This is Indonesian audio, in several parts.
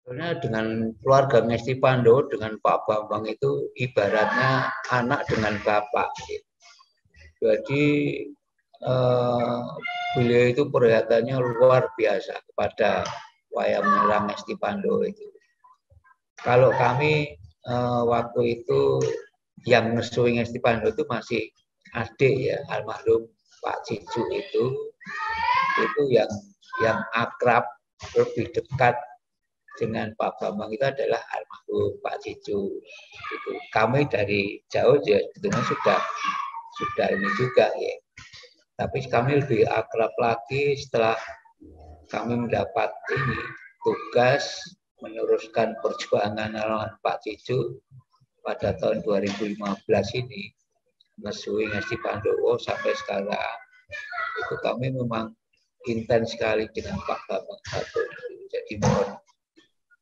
Sebenarnya dengan keluarga Ngesti Pandowo dengan Pak Bambang itu ibaratnya anak dengan bapak. Jadi eh, beliau itu perhatiannya luar biasa kepada wayang merah Ngesti Pandowo itu. Kalau kami waktu itu yang ngesuing Ngesti Pandowo itu masih adik ya, almarhum Pak Cicu itu yang akrab, lebih dekat dengan Pak Bambang itu adalah almarhum Pak Cicu. Itu kami dari jauh ya sebetulnya sudah ini juga ya. Tapi kami lebih akrab lagi setelah kami mendapat ini tugas meneruskan perjuangan almarhum Pak Cicu pada tahun 2015 ini, Mesui Ngesti Pandowo sampai sekarang. Itu kami memang intens sekali dengan Pak Bambang Sattono. Jadi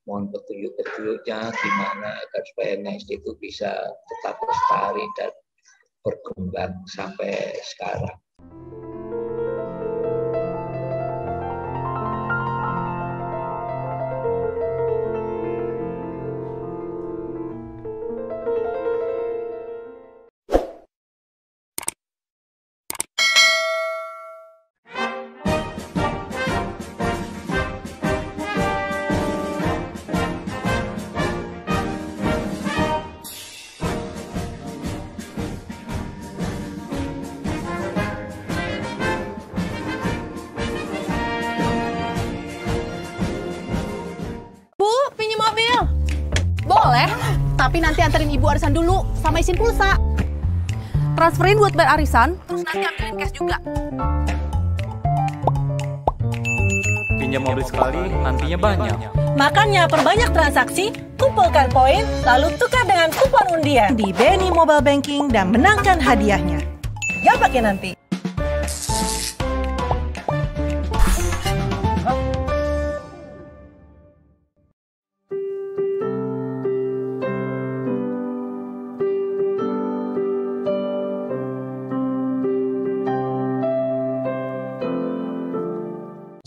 mohon petunjuk-petunjuknya gimana agar supaya Ngesti itu bisa tetap lestari dan berkembang sampai sekarang. Boleh, tapi nanti anterin ibu arisan dulu sama isin pulsa. Transferin buat bayar arisan, terus nanti ambilin cash juga. Pinjam mobil sekali, nantinya banyak. Makanya perbanyak transaksi, kumpulkan poin, lalu tukar dengan kupon undian di BNI Mobile Banking dan menangkan hadiahnya. Gak pakai nanti.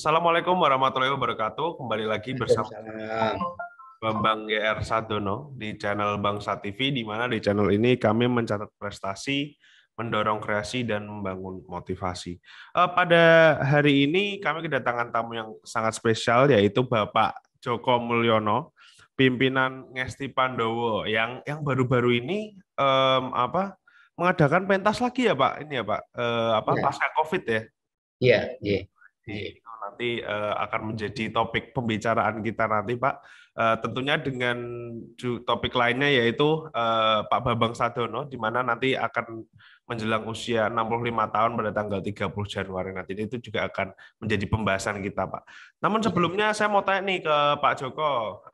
Assalamualaikum warahmatullahi wabarakatuh. Kembali lagi bersama Bambang GR Sadono di channel Bangsa TV, di mana di channel ini kami mencatat prestasi, mendorong kreasi, dan membangun motivasi. Pada hari ini kami kedatangan tamu yang sangat spesial, yaitu Bapak Joko Mulyono, pimpinan Ngesti Pandowo, yang baru-baru ini mengadakan pentas lagi ya Pak, ini ya Pak, pasca COVID ya. Iya, iya. Nanti akan menjadi topik pembicaraan kita nanti Pak. Tentunya dengan topik lainnya yaitu Pak Bambang Sadono, di mana nanti akan menjelang usia 65 tahun pada tanggal 30 Januari nanti. Itu juga akan menjadi pembahasan kita Pak. Namun sebelumnya saya mau tanya nih ke Pak Joko,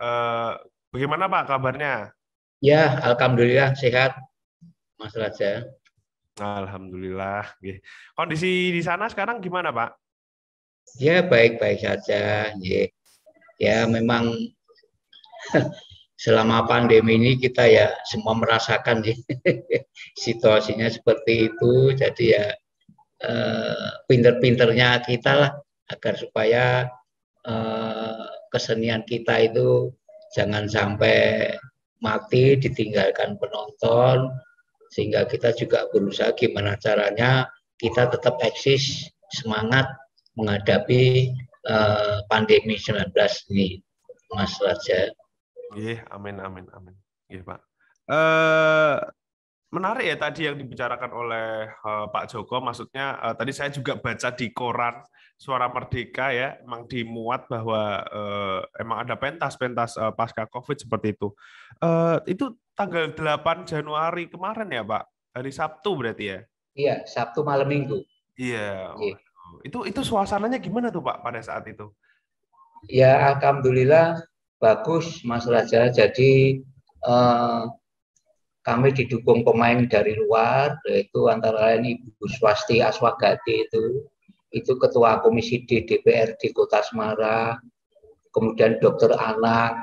bagaimana Pak kabarnya? Ya, alhamdulillah sehat Mas Raja. Alhamdulillah. Kondisi di sana sekarang gimana Pak? Ya, baik-baik saja. Ya, memang selama pandemi ini kita ya semua merasakan situasinya seperti itu. Jadi ya pinter-pinternya kita lah agar supaya kesenian kita itu jangan sampai mati ditinggalkan penonton, sehingga kita juga berusaha gimana caranya kita tetap eksis, semangat menghadapi pandemi 19 ini, Mas Raja. Iya, amin. Iya, Pak. Menarik ya tadi yang dibicarakan oleh Pak Joko, maksudnya tadi saya juga baca di koran Suara Merdeka ya, emang dimuat bahwa emang ada pentas pasca COVID seperti itu. Itu tanggal 8 Januari kemarin ya, Pak? Hari Sabtu berarti ya? Iya, Sabtu malam Minggu. Iya. Itu suasananya gimana tuh Pak pada saat itu? Ya, alhamdulillah bagus Mas Raja. Jadi kami didukung pemain dari luar, yaitu antara lain Ibu Swasti Aswagati itu Ketua Komisi D DPRD Kota Semarang, kemudian Dr. Anang,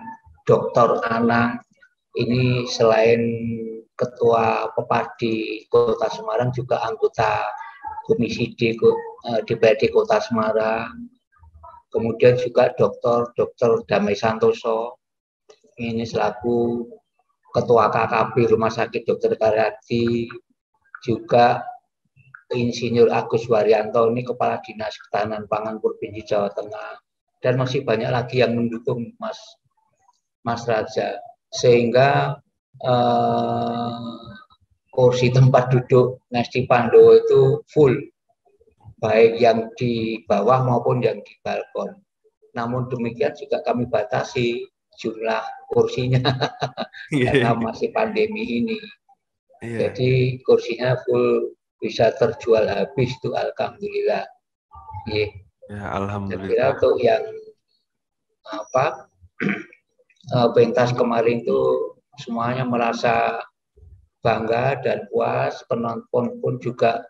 ini selain Ketua Pepadi Kota Semarang juga anggota Komisi D DPRD Kota Semarang, kemudian juga Dr. Damai Santoso, ini selaku Ketua KKP Rumah Sakit Dr. Karyadi, juga Insinyur Agus Waryanto, ini Kepala Dinas Ketahanan Pangan Provinsi Jawa Tengah, dan masih banyak lagi yang mendukung Mas Raja, sehingga kursi tempat duduk Ngesti Pandowo itu full, baik yang di bawah maupun yang di balkon. Namun demikian juga kami batasi jumlah kursinya karena masih pandemi ini. Jadi kursinya full, bisa terjual habis tuh, alhamdulillah. Ya, alhamdulillah. Saya kira untuk yang pentas kemarin itu semuanya merasa bangga dan puas, penonton pun juga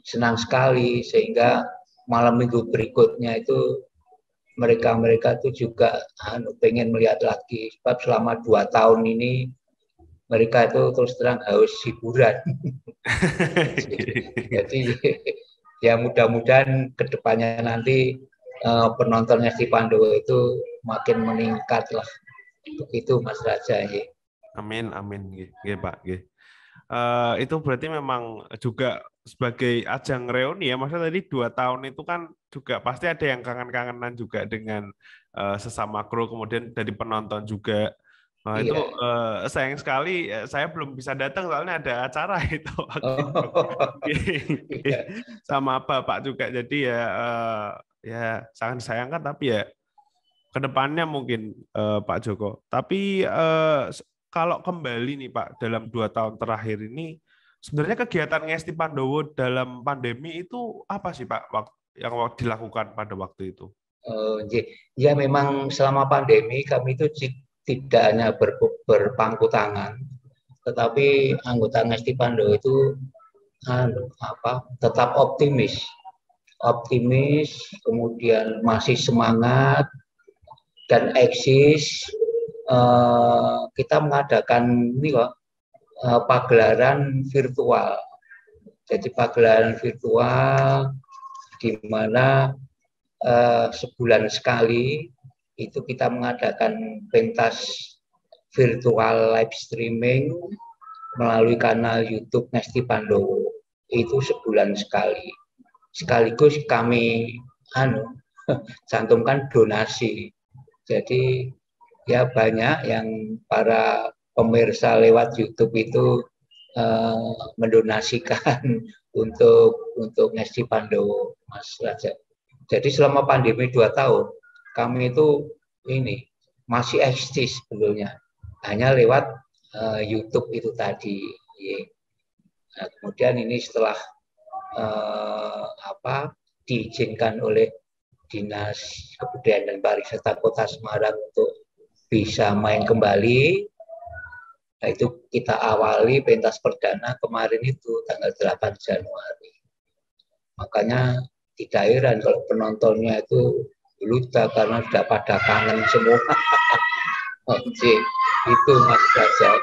senang sekali, sehingga malam minggu berikutnya itu mereka itu juga pengen melihat lagi, sebab selama 2 tahun ini mereka itu terus terang haus hiburan. Jadi ya mudah-mudahan kedepannya nanti penonton Ngesti Pandowo itu makin meningkat lah. Begitu Mas Raja. Amin, amin, Pak. Itu berarti memang juga sebagai ajang reuni ya, maksudnya tadi 2 tahun itu kan juga pasti ada yang kangen-kangenan juga dengan sesama kru, kemudian dari penonton juga. Nah, itu sayang sekali saya belum bisa datang soalnya ada acara itu sama Bapak juga, jadi ya sangat disayangkan, tapi ya kedepannya mungkin Pak Joko. Tapi kalau kembali nih Pak, dalam 2 tahun terakhir ini sebenarnya kegiatan Ngesti Pandowo dalam pandemi itu apa sih Pak yang dilakukan pada waktu itu? Ya memang selama pandemi kami itu tidak hanya berpangku tangan, tetapi anggota Ngesti Pandowo itu tetap optimis, kemudian masih semangat dan eksis. Kita mengadakan ini kok pagelaran virtual. Jadi pagelaran virtual di mana sebulan sekali itu kita mengadakan pentas virtual live streaming melalui kanal YouTube Ngesti Pandowo. Itu sebulan sekali. Sekaligus kami cantumkan donasi. Jadi ya banyak yang para pemirsa lewat YouTube itu mendonasikan untuk Ngesti Pandowo, Mas Raja. Jadi selama pandemi 2 tahun kami itu masih eksis sebetulnya, hanya lewat YouTube itu tadi. Nah, kemudian ini setelah diizinkan oleh Dinas Kebudayaan dan Pariwisata Kota Semarang untuk bisa main kembali, nah itu kita awali pentas perdana kemarin itu tanggal 8 Januari. Makanya tidak heran kalau penontonnya itu luda karena sudah pada kangen semua. Itu Mas Raja.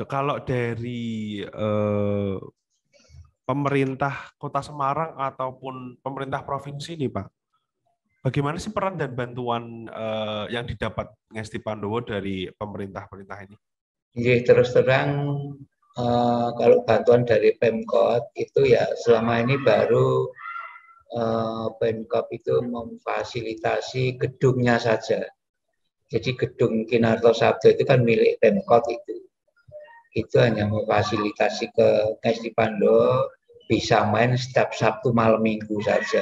Kalau dari pemerintah Kota Semarang ataupun pemerintah provinsi nih Pak, bagaimana sih peran dan bantuan yang didapat Ngesti Pandowo dari pemerintah ini? Terus terang kalau bantuan dari Pemkot itu ya selama ini baru Pemkot itu memfasilitasi gedungnya saja. Jadi gedung Kinarto Sabdo itu kan milik Pemkot itu hanya memfasilitasi ke Ngesti Pandowo bisa main setiap Sabtu malam Minggu saja.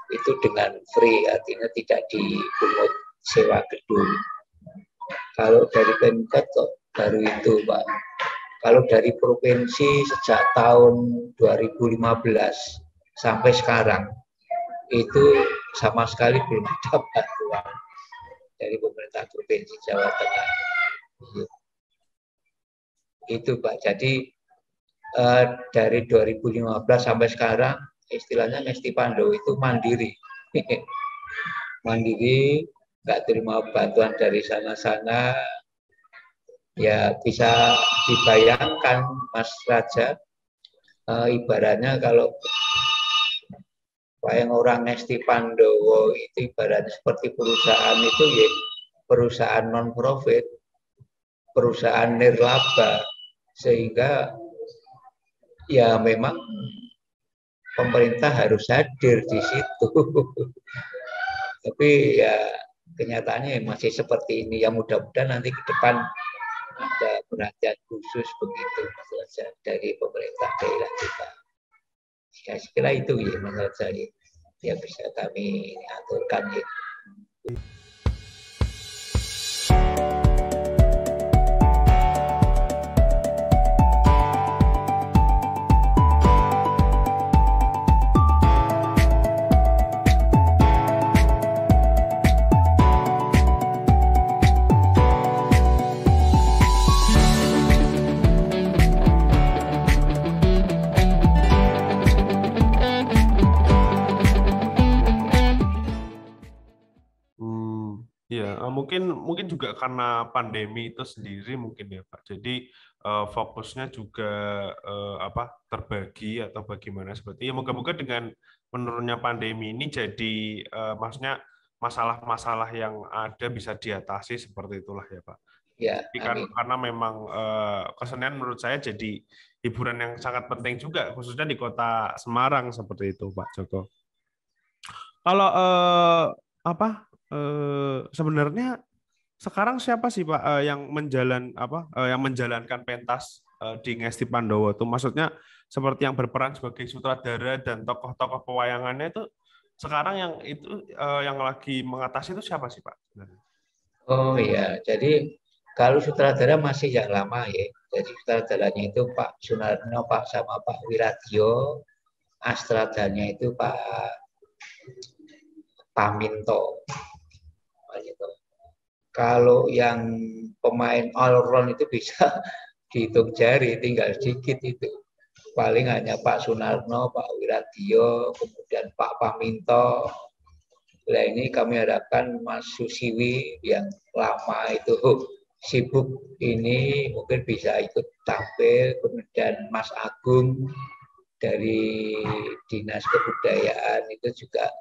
Itu dengan free, artinya tidak dipungut sewa gedung. Kalau dari Pemkot kok baru itu Pak. Kalau dari provinsi sejak tahun 2015 sampai sekarang itu sama sekali belum ada bantuan dari pemerintah Provinsi Jawa Tengah. Itu Pak. Jadi dari 2015 sampai sekarang istilahnya Ngesti Pandowo itu mandiri. mandiri, nggak terima bantuan dari sana-sana. Ya bisa dibayangkan Mas Raja, ibaratnya kalau yang orang Ngesti Pandowo itu ibaratnya seperti perusahaan itu ya perusahaan non-profit, perusahaan nirlaba, sehingga ya memang pemerintah harus hadir di situ. Tapi ya kenyataannya masih seperti ini. Ya mudah-mudahan nanti ke depan ada perhatian khusus begitu saja dari pemerintah daerah kita. Ya, sekira itu ya menurut saya yang bisa kami aturkan ya. Mungkin juga karena pandemi itu sendiri mungkin ya Pak. Jadi fokusnya juga terbagi atau bagaimana seperti ya. Moga-moga dengan menurunnya pandemi ini jadi maksudnya masalah-masalah yang ada bisa diatasi seperti itulah ya Pak. Ya, karena memang kesenian menurut saya jadi hiburan yang sangat penting juga khususnya di Kota Semarang seperti itu Pak Joko. Kalau sebenarnya sekarang siapa sih Pak yang menjalankan pentas di Ngesti Pandowo itu? Maksudnya seperti yang berperan sebagai sutradara dan tokoh-tokoh pewayangannya itu sekarang yang lagi mengatasi itu siapa sih Pak? Oh iya, jadi kalau sutradara masih yang lama ya. Jadi sutradaranya itu Pak Sunarno, Pak sama Pak Wiratio, astradanya itu Pak Paminto. Kalau yang pemain all round itu bisa dihitung jari, tinggal sedikit itu. Paling hanya Pak Sunarno, Pak Wiratio, kemudian Pak Paminto. Nah ini kami harapkan Mas Susiwi yang lama itu sibuk ini mungkin bisa ikut tampil. Kemudian Mas Agung dari Dinas Kebudayaan itu juga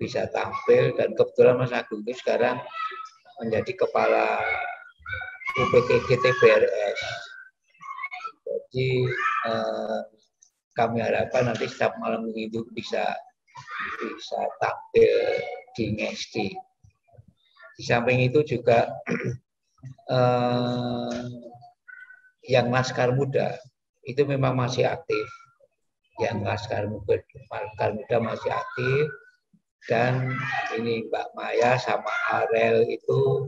bisa tampil. Dan kebetulan Mas Agung itu sekarang menjadi kepala UPTG TBRS. Jadi kami harapkan nanti setiap malam itu bisa tampil di Ngesti. Di samping itu juga yang Laskar Muda itu memang masih aktif. Yang Laskar Muda masih aktif. Dan ini Mbak Maya sama Arel itu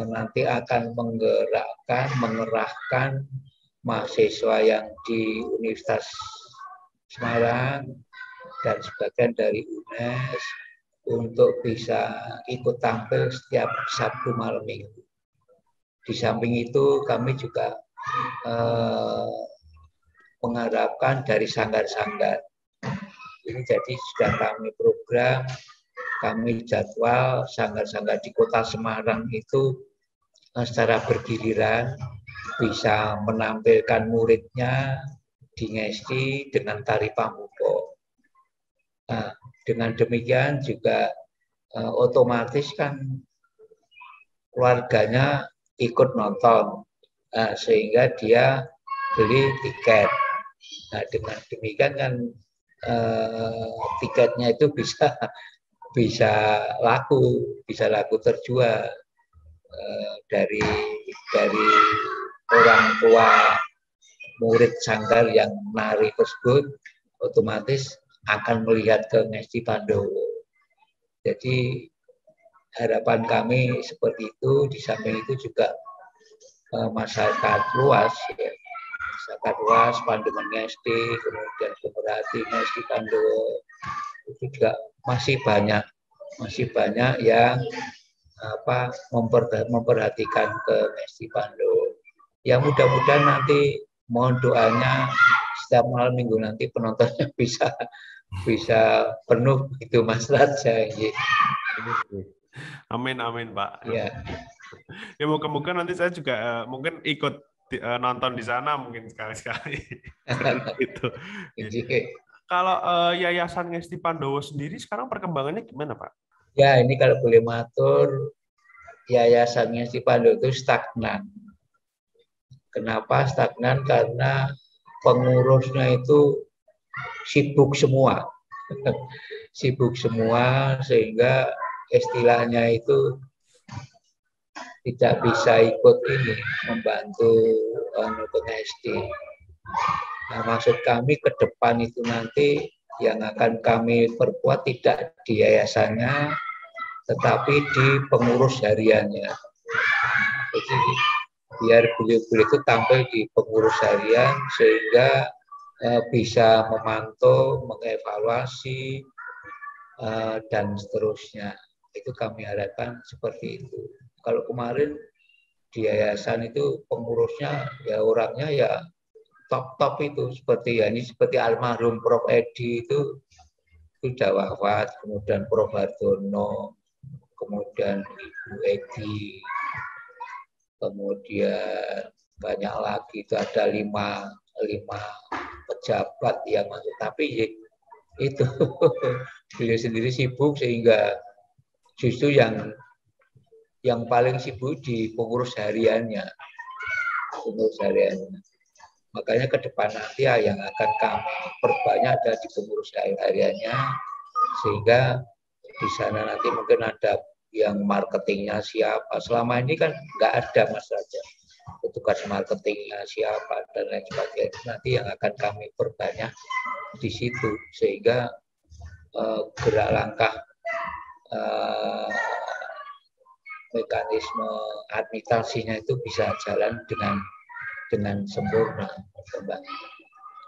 nanti akan mengerahkan mahasiswa yang di Universitas Semarang dan sebagian dari UNES untuk bisa ikut tampil setiap Sabtu malam Minggu. Di samping itu kami juga mengharapkan dari sanggar-sanggar. Ini jadi sudah kami program, kami jadwal sanggar-sanggar di Kota Semarang itu secara bergiliran bisa menampilkan muridnya di Ngesti dengan tari Pamuko. Nah, dengan demikian juga otomatis kan keluarganya ikut nonton, sehingga dia beli tiket. Nah, dengan demikian kan tiketnya itu bisa laku terjual dari orang tua murid sanggar yang menari tersebut otomatis akan melihat ke Ngesti Pandowo. Jadi harapan kami seperti itu. Di samping itu juga masyarakat luas ya. Masyarakat luas Pandeman Ngesti, kemudian pemerhati Ngesti Pandowo itu juga masih banyak yang memperhatikan ke Ngesti Pandowo. Ya mudah-mudahan nanti mohon doanya setiap malam minggu nanti penontonnya bisa bisa penuh begitu Mas Raja. Amin amin Pak. Ya. Ya moga-moga nanti saya juga mungkin ikut nonton di sana mungkin sekali-sekali. Gitu. Kalau Yayasan Ngesti Pandowo sendiri sekarang perkembangannya gimana Pak? Ya ini kalau boleh matur, Yayasan Ngesti Pandowo itu stagnan. Kenapa stagnan? Karena pengurusnya itu sibuk semua. Sibuk semua sehingga istilahnya itu tidak bisa ikut ini membantu Ngesti. Nah, maksud kami ke depan itu nanti yang akan kami perkuat tidak di yayasannya, tetapi di pengurus hariannya. Jadi biar beliau-beliau itu tampil di pengurus harian sehingga bisa memantau, mengevaluasi, dan seterusnya. Itu kami harapkan seperti itu. Kalau kemarin di yayasan itu pengurusnya ya orangnya ya top-top itu seperti ya ini seperti almarhum Prof Edi itu sudah wafat, kemudian Prof Hartono, kemudian Ibu Edi, kemudian banyak lagi itu ada lima pejabat yang masuk, tapi itu beliau sendiri sibuk sehingga justru yang paling sibuk di pengurus hariannya. Makanya ke depan nanti yang akan kami perbanyak ada di pengurus hariannya, sehingga di sana nanti mungkin ada yang marketingnya siapa. Selama ini kan nggak ada Mas Raja. Petugas marketingnya siapa dan lain sebagainya. Nanti yang akan kami perbanyak di situ, sehingga gerak langkah mekanisme administrasinya itu bisa jalan dengan sempurna.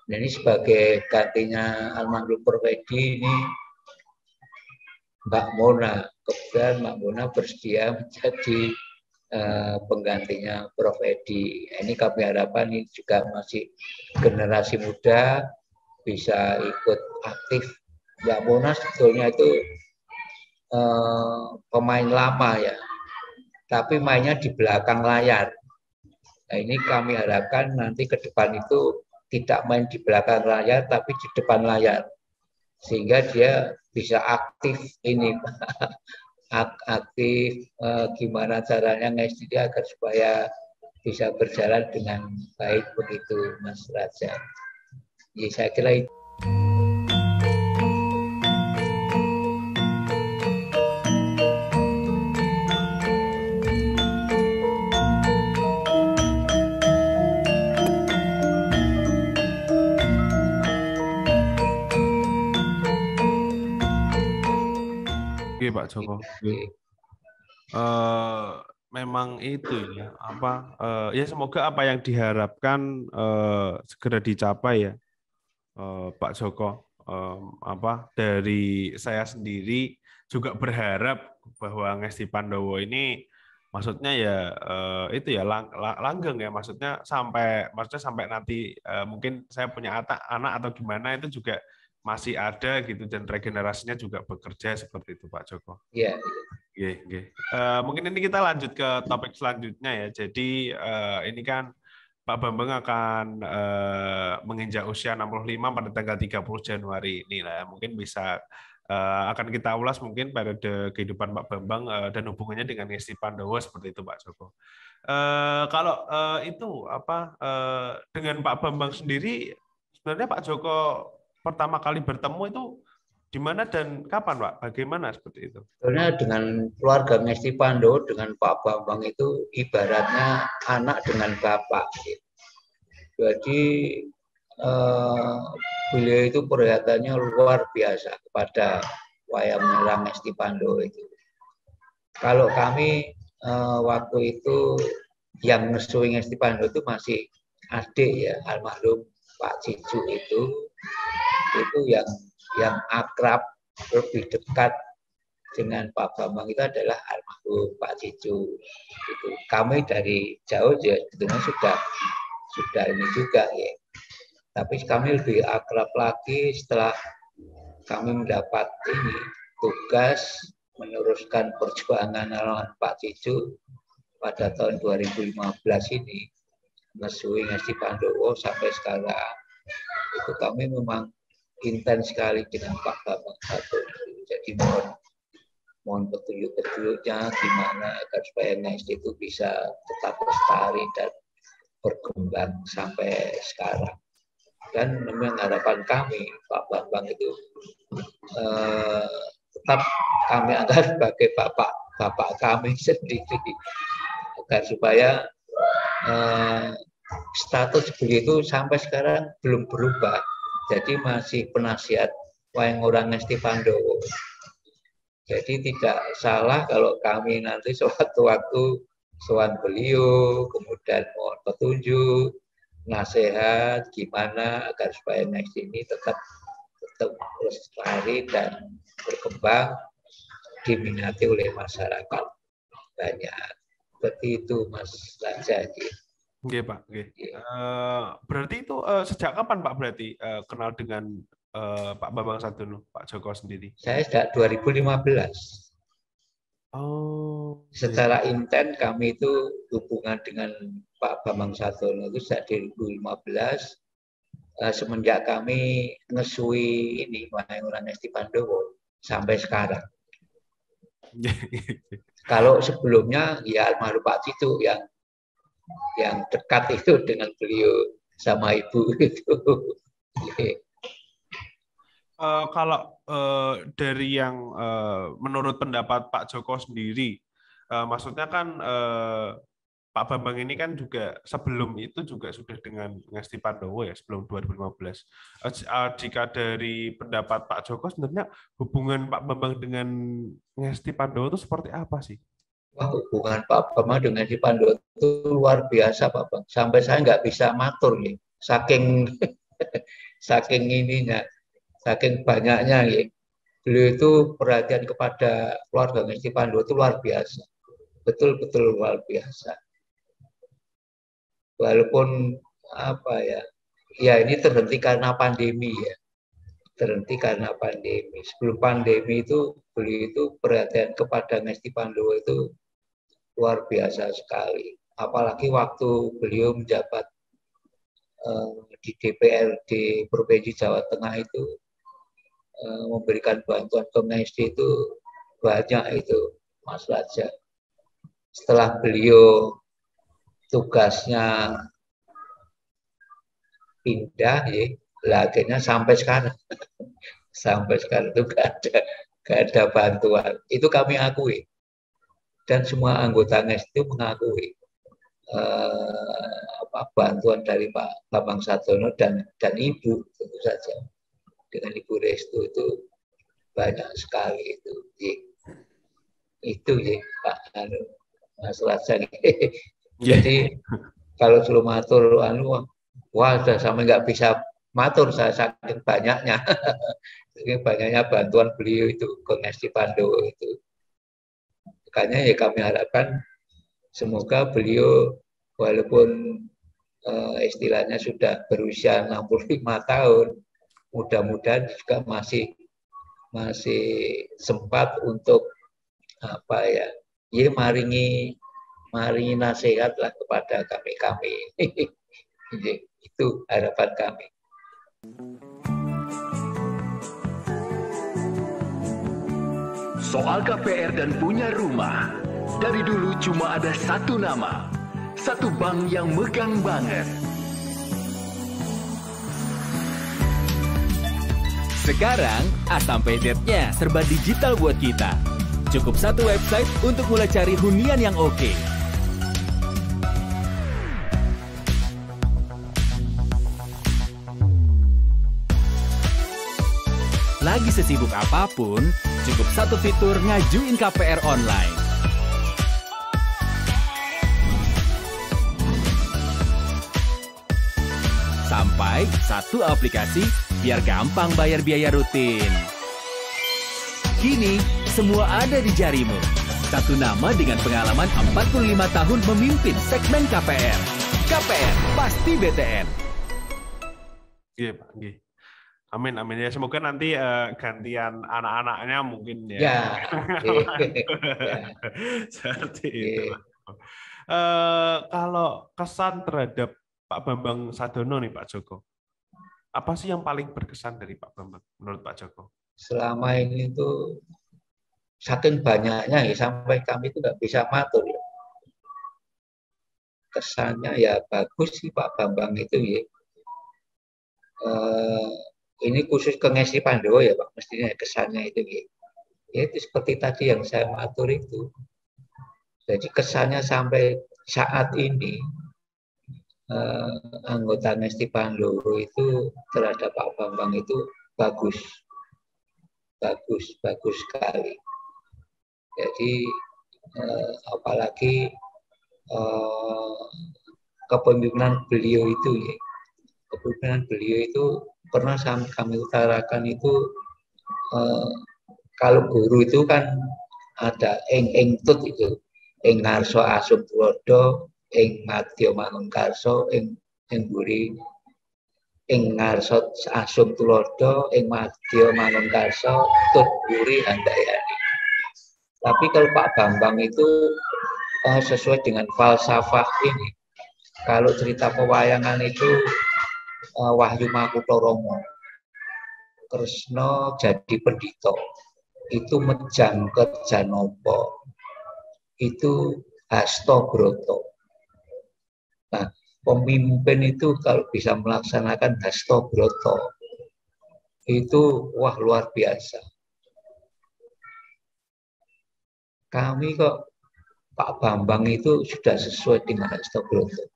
Nah, ini sebagai gantinya almarhum Prof Edi ini Mbak Mona, kemudian Mbak Mona bersedia menjadi penggantinya Prof Edi. Ini kami harapkan ini juga masih generasi muda bisa ikut aktif. Mbak Mona sebetulnya itu pemain lama ya, tapi mainnya di belakang layar. Nah, ini kami harapkan nanti ke depan itu tidak main di belakang layar, tapi di depan layar. Sehingga dia bisa aktif ini, aktif gimana caranya Ngesti dia agar supaya bisa berjalan dengan baik begitu Mas Raja. Ya, saya kira itu. Pak Joko. Memang itu ya apa ya semoga apa yang diharapkan segera dicapai ya Pak Joko. Apa dari saya sendiri juga berharap bahwa Ngesti Pandowo ini maksudnya ya itu ya langgeng ya maksudnya sampai nanti mungkin saya punya anak atau gimana itu juga masih ada gitu dan regenerasinya juga bekerja seperti itu Pak Joko. Iya. Mungkin ini kita lanjut ke topik selanjutnya ya. Jadi ini kan Pak Bambang akan menginjak usia 65 pada tanggal 30 Januari ini lah. Mungkin bisa akan kita ulas mungkin periode kehidupan Pak Bambang dan hubungannya dengan Ngesti Pandowo seperti itu Pak Joko. Kalau itu apa dengan Pak Bambang sendiri sebenarnya Pak Joko pertama kali bertemu itu di mana dan kapan, Pak? Bagaimana seperti itu? Sebenarnya dengan keluarga Ngesti Pandowo dengan Pak Bambang itu ibaratnya anak dengan bapak. Jadi beliau itu perhatiannya luar biasa kepada wayang merah Ngesti Pandowo itu. Kalau kami waktu itu yang ngesui Ngesti Pandowo itu masih adik ya, almarhum Pak Cicu itu yang akrab lebih dekat dengan Pak Bambang itu adalah almarhum Pak Cicu. Itu kami dari jauh ya sebetulnya sudah ini juga ya. Tapi kami lebih akrab lagi setelah kami mendapat ini tugas meneruskan perjuangan arahan Pak Cicu pada tahun 2015 ini, Mesui Ngesti Pandowo sampai sekarang. Itu kami memang intens sekali dengan Pak Bambang Satono. Jadi mohon petunjuk-petunjuknya gimana agar supaya Ngesti itu bisa tetap lestari dan berkembang sampai sekarang. Dan memang harapan kami Pak Bambang itu tetap kami anggap sebagai bapak kami sendiri, agar supaya status beliau itu sampai sekarang belum berubah. Jadi masih penasihat Wayang Orang Ngesti Pandowo. Jadi tidak salah kalau kami nanti suatu waktu sowan beliau, kemudian mohon petunjuk, nasihat gimana agar supaya Ngesti ini tetap lestari dan berkembang, diminati oleh masyarakat banyak. Seperti itu Mas Raja. Oke Pak. Berarti itu sejak kapan Pak berarti kenal dengan Pak Bambang Satono, Pak Joko sendiri? Saya sejak 2015. Oh. Secara intens kami itu hubungan dengan Pak Bambang Satono itu sejak 2015. Semenjak kami ngesui ini Wayang Orang Ngesti Pandowo sampai sekarang. Kalau sebelumnya ya almarhum Pak Cicu yang dekat itu dengan beliau sama ibu itu. Kalau dari yang menurut pendapat Pak Joko sendiri, maksudnya kan Pak Bambang ini kan juga sebelum itu juga sudah dengan Ngesti Pandowo ya, sebelum 2015. Jika dari pendapat Pak Joko sebenarnya hubungan Pak Bambang dengan Ngesti Pandowo itu seperti apa sih? Wah, hubungan Pak Bambang dengan Ngesti Pandowo itu luar biasa Pak Bang. Sampai saya nggak bisa matur nih, saking ininya, saking banyaknya ya. Beliau itu perhatian kepada keluarga Ngesti Pandowo itu luar biasa, betul-betul luar biasa. Walaupun apa ya ini terhenti karena pandemi ya, terhenti karena pandemi. Sebelum pandemi itu beliau itu perhatian kepada Ngesti Pandowo itu luar biasa sekali. Apalagi waktu beliau menjabat di DPRD Provinsi Jawa Tengah itu memberikan bantuan ke Ngesti itu banyak itu Mas Raja. Setelah beliau tugasnya pindah ya, akhirnya sampai sekarang itu gak ada bantuan. Itu kami akui dan semua anggota Ngesti itu mengakui bantuan dari Pak Bambang Satono dan Ibu tentu saja dengan Ibu Restu itu banyak sekali itu ya Pak Mas Raja. Jadi kalau suruh matur wah sudah sampai nggak bisa matur saya saking banyaknya. Saking banyaknya bantuan beliau itu ke Ngesti Pandowo itu. Makanya ya kami harapkan semoga beliau walaupun istilahnya sudah berusia 65 tahun, mudah-mudahan juga masih sempat untuk maringi nasihat lah kepada kami. Itu harapan kami. Soal KPR dan punya rumah, dari dulu cuma ada satu nama, satu bank yang megang banget. Sekarang A sampai Z-nya serba digital buat kita. Cukup satu website untuk mulai cari hunian yang oke. Lagi sesibuk apapun, cukup satu fitur ngajuin KPR online. Sampai satu aplikasi biar gampang bayar biaya rutin. Kini, semua ada di jarimu. Satu nama dengan pengalaman 45 tahun memimpin segmen KPR. KPR, pasti BTN. Iya Pak, iya. Amin, amin ya. Semoga nanti gantian anak-anaknya mungkin ya. Ya, ya, Seperti itu. ya. Kalau kesan terhadap Pak Bambang Sadono nih Pak Joko, apa sih yang paling berkesan dari Pak Bambang menurut Pak Joko? Selama ini tuh saking banyaknya ya sampai kami itu nggak bisa matur ya. Kesannya ya bagus sih Pak Bambang itu ya. Ini khusus ke Ngesti Pandowo ya Pak, mestinya kesannya itu ya. Ya itu seperti tadi yang saya matur itu. Jadi kesannya sampai saat ini anggota Ngesti Pandowo itu terhadap Pak Bambang itu bagus sekali. Jadi apalagi kepemimpinan beliau itu ya, kepemimpinan beliau itu pernah kami utarakan itu kalau guru itu kan ada ing tut itu ing ngarso asum tulodo ing madya manungkarso ing buri ing ngarso asum tulodo ing madya manungkarso tut buri handayani. Tapi kalau Pak Bambang itu sesuai dengan falsafah ini. Kalau cerita pewayangan itu Wahyu Makutha Rama, Kresna jadi pendhita, itu Mejang Kerjanapa, itu Hastabrata. Nah, pemimpin itu kalau bisa melaksanakan Hastabrata, itu wah luar biasa. Kami kok Pak Bambang itu sudah sesuai dengan Hastabrata.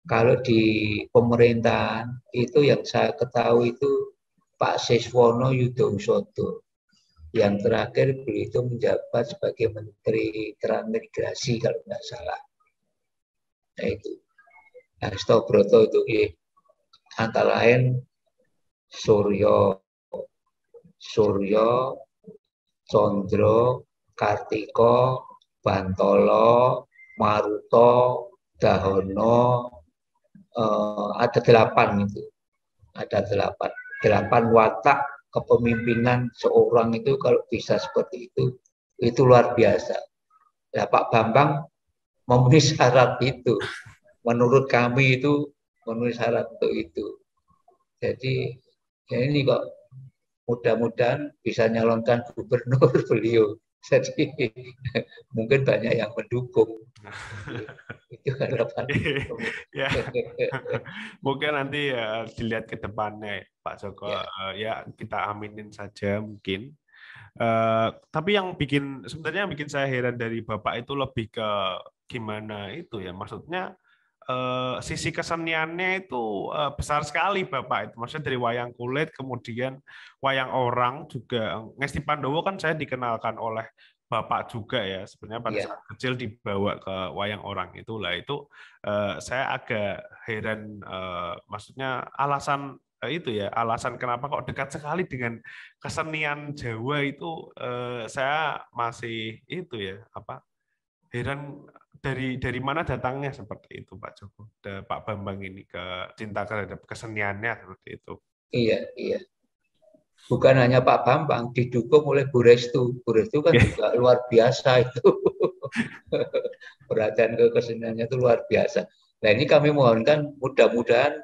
Kalau di pemerintahan itu yang saya ketahui itu Pak Siswono Yudhosodo. Yang terakhir beliau itu menjabat sebagai Menteri Transmigrasi kalau nggak salah. Nah itu Hastabrata itu ya, antara lain Suryo, Condro, Kartika, Bantolo, Maruta, Dahono, ada 8 itu. Ada 8 watak kepemimpinan seorang itu kalau bisa seperti itu luar biasa. Ya, Pak Bambang memenuhi syarat itu. Menurut kami itu memenuhi syarat untuk itu. Jadi ya ini kok mudah-mudahan bisa nyalonkan gubernur beliau. Jadi mungkin banyak yang mendukung. Itu harapan. Ya. Mungkin nanti dilihat ke depannya Pak Joko. Ya kita aminin saja mungkin. Tapi yang sebenarnya yang bikin saya heran dari Bapak itu lebih ke gimana itu ya. Maksudnya sisi keseniannya itu besar sekali Bapak itu. Maksudnya dari wayang kulit, kemudian wayang orang juga. Ngesti Pandowo kan saya dikenalkan oleh Bapak juga ya. Sebenarnya pada saat kecil dibawa ke wayang orang itulah itu saya agak heran. Maksudnya alasan itu ya, alasan kenapa kok dekat sekali dengan kesenian Jawa itu saya masih itu ya heran. Dari mana datangnya seperti itu Pak Joko, Pak Bambang ini ke cinta terhadap keseniannya seperti itu? Iya. Bukan hanya Pak Bambang, didukung oleh Bu Restu. Bu Restu kan juga luar biasa itu. Perhatian ke keseniannya itu luar biasa. Nah ini kami mohonkan mudah-mudahan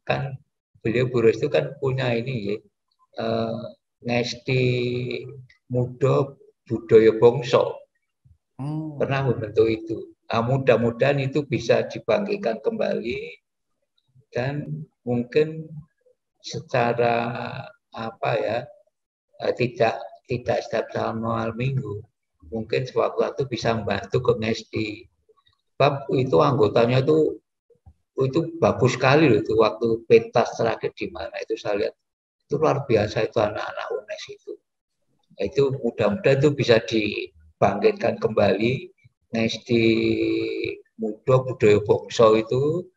kan beliau Bu Restu kan punya ini Ngesti Muda Budaya Bangsa. Pernah membentuk itu. Nah, mudah-mudahan itu bisa dibangkitkan kembali dan mungkin secara tidak setiap malam minggu, mungkin sewaktu-waktu bisa membantu ke Ngesti. Sebab itu anggotanya itu bagus sekali loh itu waktu pentas terakhir di mana itu saya lihat itu luar biasa itu anak-anak UNES itu. Nah, itu mudah-mudahan itu bisa bangkitkan kembali Ngesti Muda Budaya Bangsa itu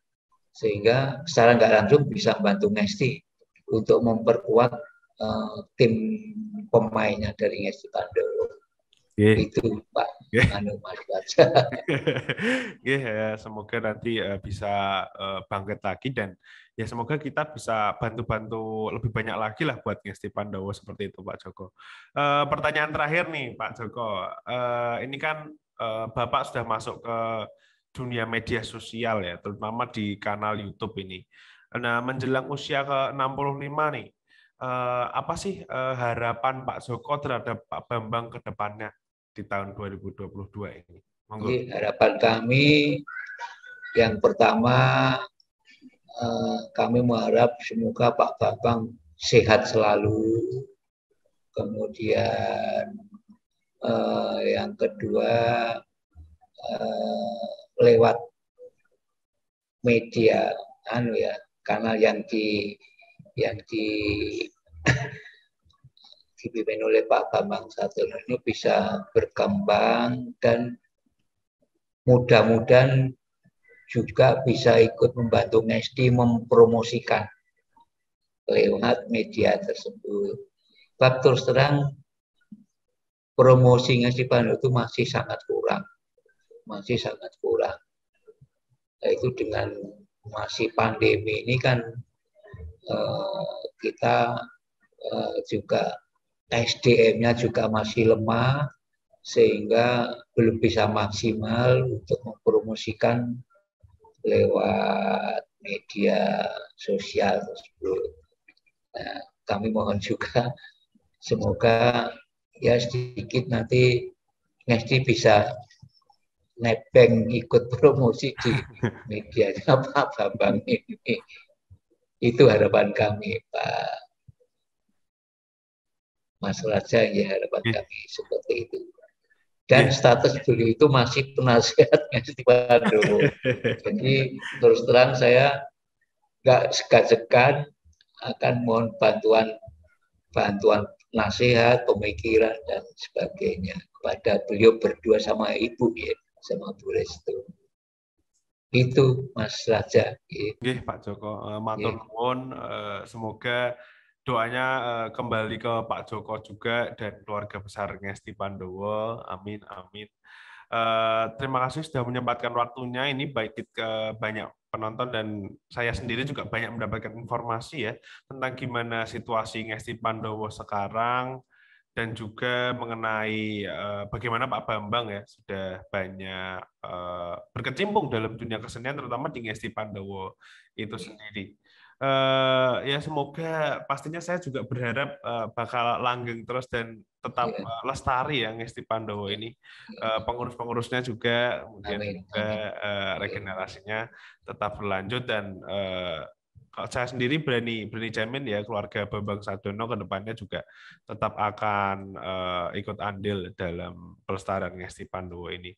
sehingga secara nggak langsung bisa membantu Ngesti untuk memperkuat tim pemainnya dari Ngesti Pandowo. Itu Pak. anu Mas Raja. Ya, semoga nanti bisa bangkit lagi dan ya semoga kita bisa bantu-bantu lebih banyak lagi lah buat Ngesti Pandowo seperti itu Pak Joko. Pertanyaan terakhir nih Pak Joko, ini kan Bapak sudah masuk ke dunia media sosial ya, terutama di kanal YouTube ini. Nah, menjelang usia ke 65 nih, apa sih harapan Pak Joko terhadap Pak Bambang ke depannya di tahun 2022 ini? Monggo. Jadi harapan kami yang pertama, kami mengharap semoga Pak Bambang sehat selalu. Kemudian yang kedua, lewat media kanal yang dipimpin oleh Pak Bambang Satriono ini bisa berkembang dan mudah-mudahan juga bisa ikut membantu Ngesti mempromosikan lewat media tersebut. Sebab terus terang promosi Ngesti Pandowo itu masih sangat kurang. Itu dengan masih pandemi ini kan kita juga SDM-nya juga masih lemah sehingga belum bisa maksimal untuk mempromosikan lewat media sosial tersebut. Nah, kami mohon juga semoga ya sedikit nanti Ngesti bisa nebeng ikut promosi di medianya Pak Bambang ini. Itu harapan kami Pak Mas Raja, ya harapan kami seperti itu. Dan status beliau itu masih penasihat Ngesti Pandowo. Jadi terus terang saya nggak segan-segan akan mohon bantuan nasihat, pemikiran dan sebagainya kepada beliau berdua sama Ibu ya, sama Bu Restu. Itu Mas Raja. Nggih Pak Joko, matur nuwun, semoga doanya kembali ke Pak Joko juga dan keluarga besar Ngesti Pandowo. Amin, amin. Terima kasih sudah menyempatkan waktunya. Ini baik ke banyak penonton dan saya sendiri juga banyak mendapatkan informasi ya tentang gimana situasi Ngesti Pandowo sekarang dan juga mengenai bagaimana Pak Bambang ya sudah banyak berkecimpung dalam dunia kesenian terutama di Ngesti Pandowo itu sendiri. Ya semoga pastinya saya juga berharap bakal langgeng terus dan tetap lestari ya Ngesti Pandowo ini, pengurus-pengurusnya juga kemudian juga regenerasinya tetap berlanjut dan saya sendiri berani jamin ya keluarga Bambang Sadono ke depannya juga tetap akan ikut andil dalam pelestarian Ngesti Pandowo ini.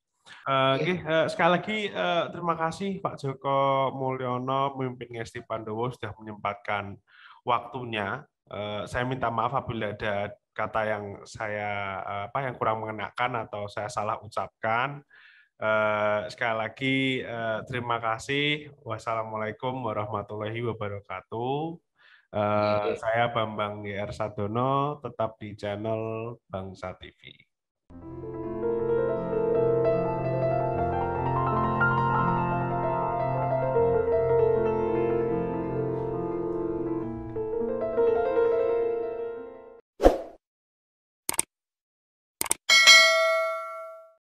Sekali lagi terima kasih Pak Joko Mulyono memimpin Ngesti Pandowo sudah menyempatkan waktunya. Saya minta maaf apabila ada kata yang saya yang kurang mengenakan atau saya salah ucapkan. Sekali lagi terima kasih. Wassalamualaikum warahmatullahi wabarakatuh. Saya Bambang GR Sadono, tetap di channel Bangsa TV.